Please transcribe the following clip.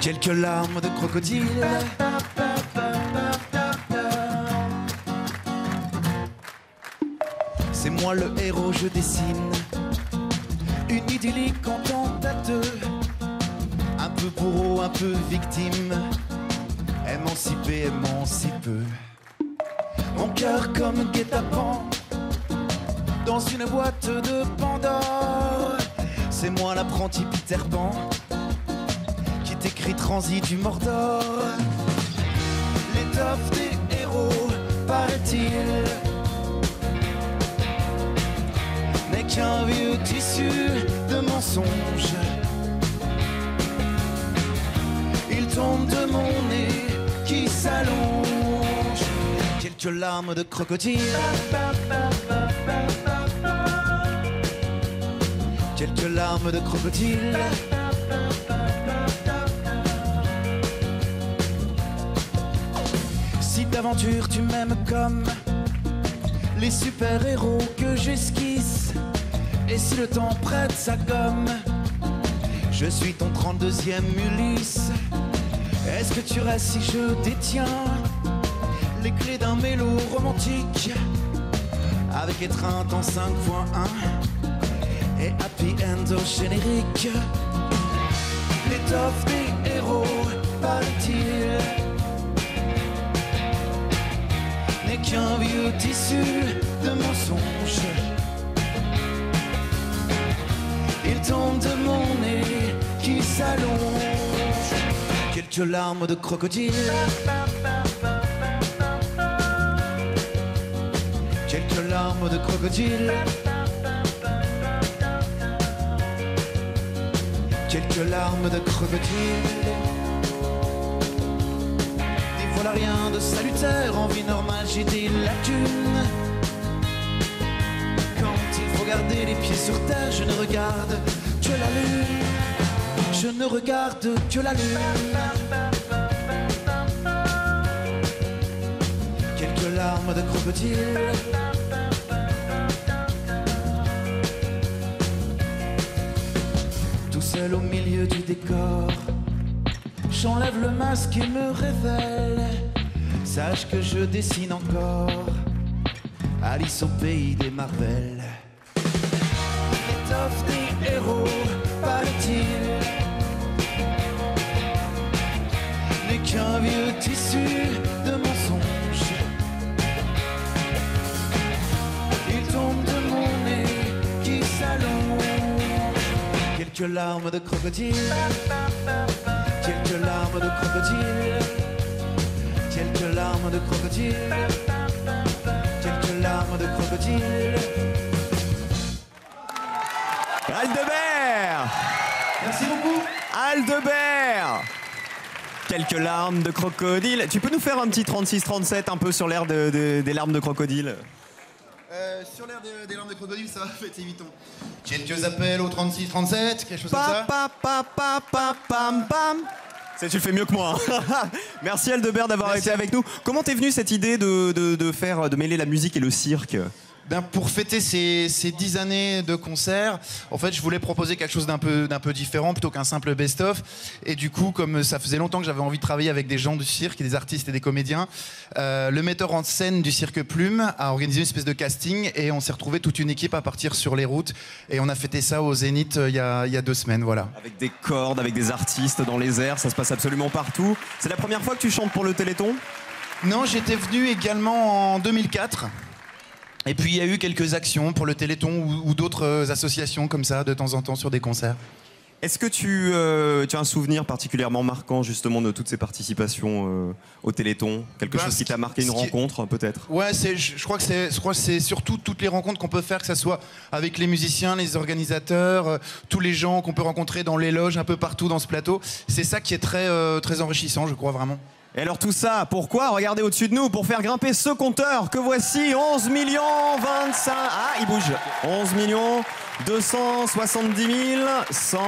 quelques larmes de crocodile. C'est moi le héros, je dessine une idyllique entente à deux, un peu bourreau, un peu victime, émancipé, aimant si peu. Mon cœur comme guet-apens dans une boîte de Pandore. C'est moi l'apprenti Peter Pan qui t'écrit Transit du Mordor. L'étoffe des héros, paraît-il, n'est qu'un vieux tissu de mensonges. Il tombe de mon nez qui s'allonge, quelques larmes de crocodile, quelques larmes de crocodile. Si d'aventure tu m'aimes comme les super-héros que j'esquisse, et si le temps prête sa gomme, je suis ton 32e Ulysse. Est-ce que tu restes si je détiens les clés d'un mélo romantique avec étreinte en 5.1 et happy end au générique? L'étoffe des héros, paraît-il, n'est qu'un vieux tissu de mensonges. Il tombe de mon nez qui s'allonge, quelques larmes de crocodile, quelques larmes de crocodile, quelques larmes de crocodile. N'y voilà rien de salutaire, en vie normale j'ai des lacunes. Quand il faut garder les pieds sur terre, je ne regarde que la lune. Je ne regarde que la lune. Quelques larmes de crocodile. Tout seul au milieu du décor, j'enlève le masque et me révèle. Sache que je dessine encore Alice au pays des Marvel. L'étoffe des héros, paraît-il, n'est qu'un vieux tissu de mensonges. Il tombe de mon nez qui s'allonge, quelques larmes de crocodile, quelques larmes de crocodile, quelques larmes de crocodile, quelques larmes de crocodile. Aldebert! Merci beaucoup. Aldebert! Quelques larmes de crocodile. Tu peux nous faire un petit 36-37 un peu sur l'air des larmes de crocodile? Sur l'air des larmes de crocodile, ça va, faites évitons. Quelques appels au 36-37, quelque chose comme ça. Pam. Tu le fais mieux que moi. Hein. Merci Aldebert d'avoir été avec nous. Comment t'es venue cette idée de mêler la musique et le cirque? Ben, pour fêter ces 10 années de concert, en fait, je voulais proposer quelque chose d'un peu différent plutôt qu'un simple best-of. Et du coup, comme ça faisait longtemps que j'avais envie de travailler avec des gens du cirque, et des artistes et des comédiens, le metteur en scène du Cirque Plume a organisé une espèce de casting et on s'est retrouvé toute une équipe à partir sur les routes. Et on a fêté ça au Zénith il y a 2 semaines, voilà. Avec des cordes, avec des artistes dans les airs, ça se passe absolument partout. C'est la première fois que tu chantes pour le Téléthon? Non, j'étais venu également en 2004. Et puis il y a eu quelques actions pour le Téléthon ou d'autres associations comme ça de temps en temps sur des concerts. Est-ce que tu as un souvenir particulièrement marquant justement de toutes ces participations au Téléthon? Quelque chose qui t'a marqué, une rencontre peut-être? Ouais, je crois que c'est surtout toutes les rencontres qu'on peut faire, que ce soit avec les musiciens, les organisateurs, tous les gens qu'on peut rencontrer dans les loges un peu partout dans ce plateau. C'est ça qui est très enrichissant, je crois vraiment. Et alors tout ça, pourquoi? Regardez au-dessus de nous, pour faire grimper ce compteur que voici, 11 25... Ah, il bouge. 11 270 100...